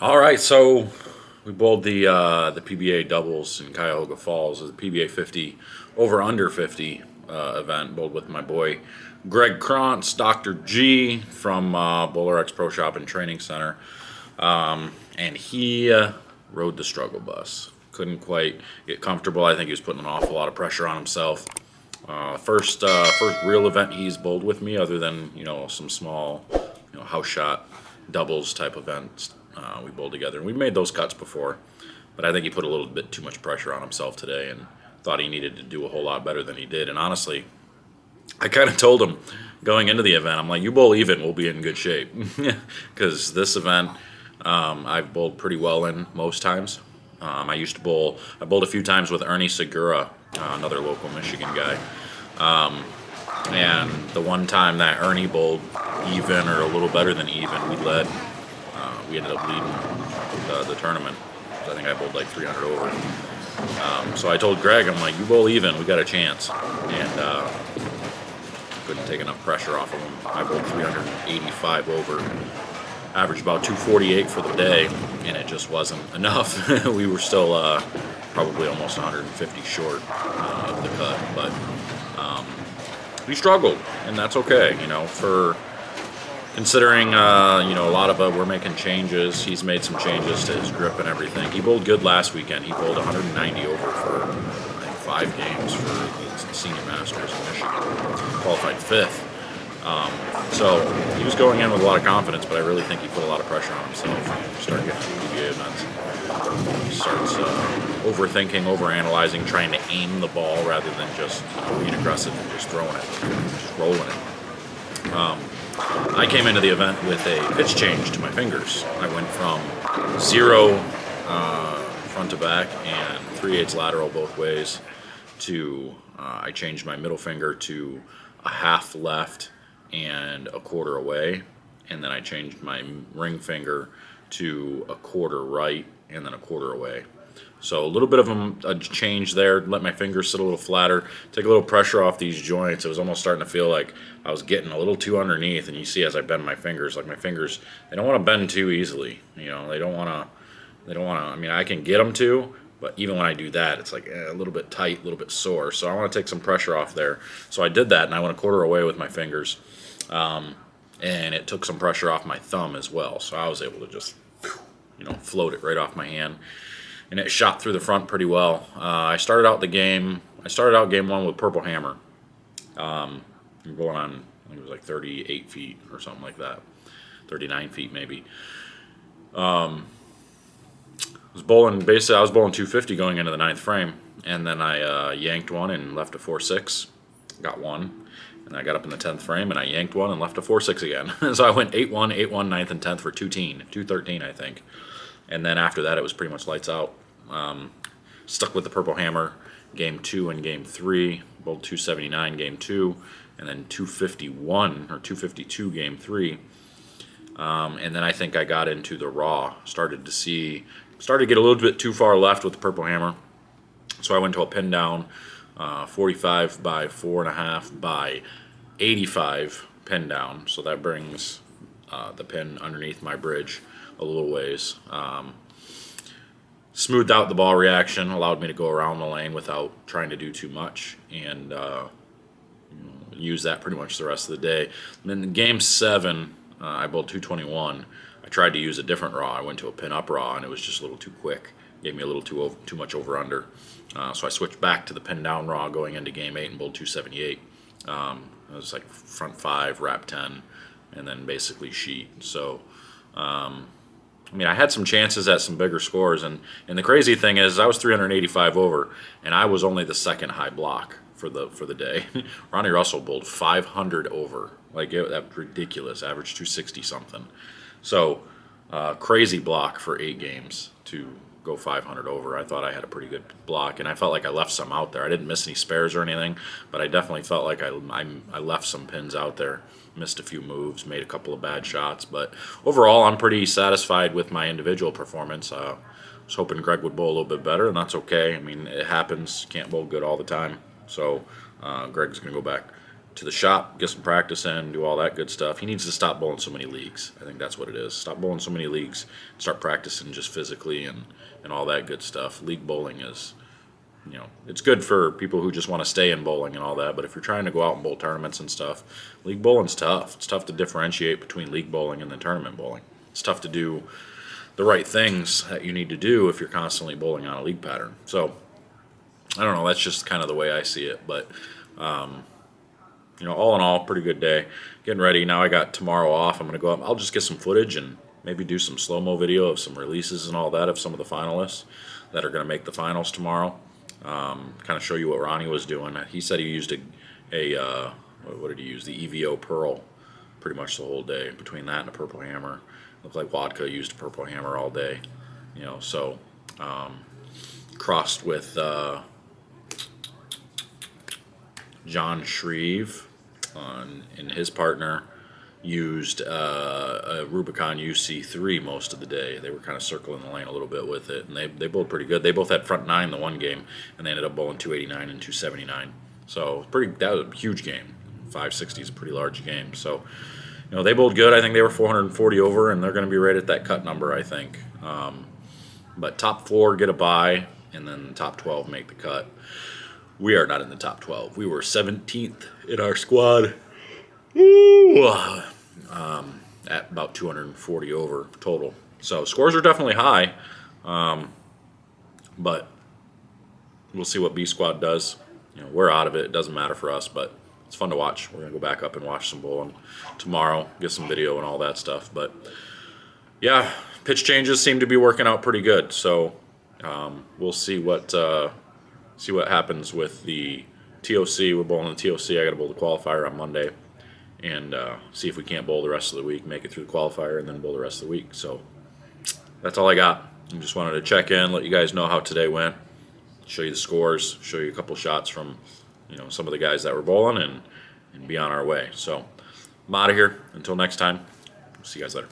All right, so we bowled the PBA doubles in Cuyahoga Falls, the PBA 50 over under 50 event. Bowled with my boy Greg Krantz, Dr. G from Bowler X Pro Shop and Training Center, and he rode the struggle bus. Couldn't quite get comfortable. I think he was putting an awful lot of pressure on himself. First real event he's bowled with me, other than some small house shot doubles type events. We bowled together, and we made those cuts before, but I think he put a little bit too much pressure on himself today and thought he needed to do a whole lot better than he did. And honestly, I kind of told him going into the event, I'm like, you bowl even, we'll be in good shape. Because this event, I've bowled pretty well in most times. I bowled a few times with Ernie Segura, another local Michigan guy. And the one time that Ernie bowled even or a little better than even, we ended up leading the tournament. I think I bowled like 300 over. So I told Greg, I'm like, you bowl even, we got a chance. And couldn't take enough pressure off of him. I bowled 385 over, averaged about 248 for the day, and it just wasn't enough. We were still probably almost 150 short of the cut, but we struggled, and that's okay, for considering, a lot of we're making changes. He's made some changes to his grip and everything. He bowled good last weekend. He bowled 190 over for, I think, 5 games for the Senior Masters in Michigan. Qualified 5th. So he was going in with a lot of confidence, but I really think he put a lot of pressure on himself. Start getting to PBA events. He starts overthinking, overanalyzing, trying to aim the ball rather than just being aggressive and just throwing it, just rolling it. I came into the event with a pitch change to my fingers. I went from 0 front to back and 3/8 lateral both ways to I changed my middle finger to a half left and a quarter away, and then I changed my ring finger to a quarter right and then a quarter away. So a little bit of a change there, let my fingers sit a little flatter, take a little pressure off these joints. It was almost starting to feel like I was getting a little too underneath, and you see as I bend my fingers, like my fingers, they don't want to bend too easily. They don't want to, I mean, I can get them to, but even when I do that, it's like a little bit tight, a little bit sore. So I want to take some pressure off there. So I did that, and I went a quarter away with my fingers. And it took some pressure off my thumb as well. So I was able to just, float it right off my hand. And it shot through the front pretty well. I started out game 1 with Purple Hammer. Going on, I think it was like 38 feet or something like that. 39 feet maybe. I was bowling 250 going into the 9th frame. And then I yanked one and left a 4-6. Got one. And I got up in the 10th frame, and I yanked one and left a 4-6 again. So I went 8-1, 8-1, 9th, and 10th for 213, I think. And then after that, it was pretty much lights out. Stuck with the Purple Hammer, game 2 and game 3. Bowled 279 game 2, and then 251 or 252 game 3. And then I think I got into the raw. Started to get a little bit too far left with the Purple Hammer. So I went to a pin down. 45 by 4.5 by 85 pin down, so that brings the pin underneath my bridge a little ways. Smoothed out the ball reaction, allowed me to go around the lane without trying to do too much, and use that pretty much the rest of the day. And then in game 7, I bowled 221. I tried to use a different raw. I went to a pin up raw, and it was just a little too quick. Gave me a little too much over under. So I switched back to the pin down raw going into game 8 and bowled 278. It was like front 5, wrap 10, and then basically sheet. So, I had some chances at some bigger scores, and the crazy thing is I was 385 over, and I was only the second high block for the day. Ronnie Russell bowled 500 over. That's ridiculous. Average 260 something. So crazy block for 8 games to go 500 over. I thought I had a pretty good block, and I felt like I left some out there. I didn't miss any spares or anything, but I definitely felt like I left some pins out there. Missed a few moves, made a couple of bad shots, but overall I'm pretty satisfied with my individual performance. I was hoping Greg would bowl a little bit better, and that's okay. I mean, it happens. Can't bowl good all the time. So Greg's going to go back to the shop, get some practice in, do all that good stuff. He needs to stop bowling so many leagues. I think that's what it is. Stop bowling so many leagues, start practicing just physically and all that good stuff. League bowling is, you know, it's good for people who just want to stay in bowling and all that, but if you're trying to go out and bowl tournaments and stuff, league bowling's tough. It's tough to differentiate between league bowling and then tournament bowling. It's tough to do the right things that you need to do if you're constantly bowling on a league pattern. So, I don't know, that's just kind of the way I see it, but you know, all in all, pretty good day. Getting ready. Now I got tomorrow off. I'm going to go up. I'll just get some footage and maybe do some slow-mo video of some releases and all that of some of the finalists that are going to make the finals tomorrow. Kind of show you what Ronnie was doing. He said he used what did he use? The EVO Pearl pretty much the whole day. Between that and a Purple Hammer. Looked like Wadka used a Purple Hammer all day. You know, so crossed with John Shreve and his partner used a Rubicon UC3 most of the day. They were kind of circling the lane a little bit with it, and they bowled pretty good. They both had front nine the one game, and they ended up bowling 289 and 279. So that was a huge game. 560 is a pretty large game. So, you know, they bowled good. I think they were 440 over, and they're going to be right at that cut number, I think. But top 4 get a bye, and then the top 12 make the cut. We are not in the top 12. We were 17th in our squad. At about 240 over total. So scores are definitely high, but we'll see what B squad does. You know, we're out of it. It doesn't matter for us, but it's fun to watch. We're gonna go back up and watch some bowling tomorrow, get some video and all that stuff. But yeah, pitch changes seem to be working out pretty good. So we'll see what happens with the TOC. We're bowling the TOC. I got to bowl the qualifier on Monday. And see if we can't bowl the rest of the week, make it through the qualifier, and then bowl the rest of the week. So that's all I got. I just wanted to check in, let you guys know how today went, show you the scores, show you a couple shots from, you know, some of the guys that were bowling, and be on our way. So I'm out of here. Until next time, see you guys later.